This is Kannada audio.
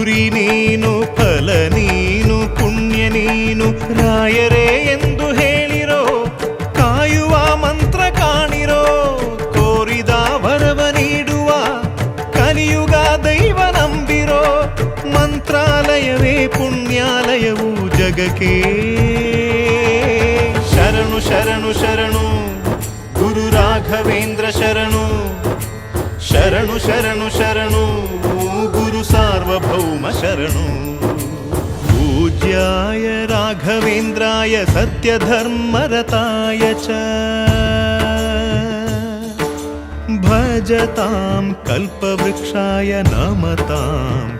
ಗುರಿ ನೀನು ಫಲ ನೀನು ಪುಣ್ಯ ನೀನು ರಾಯರೇ ಎಂದು ಹೇಳಿರೋ ಕಾಯುವ ಮಂತ್ರ ಕಾಣಿರೋ ಕೋರಿದ ವರವ ನೀಡುವ ಕಲಿಯುಗ ದೈವ ನಂಬಿರೋ ಮಂತ್ರಾಲಯವೇ ಪುಣ್ಯಾಲಯವು ಜಗಕ್ಕೆ ಶರಣು ಶರಣು ಶರಣು ಗುರು ರಾಘವೇಂದ್ರ ಶರಣು ಶರಣು ಶರಣು ಶರಣು ಗುರು ಸಾರ್ವಭೌಮ ಶರಣು पूज्याय राघवेन्द्राय सत्यधर्मरताय च भजतां कल्पवृक्षाय नमतां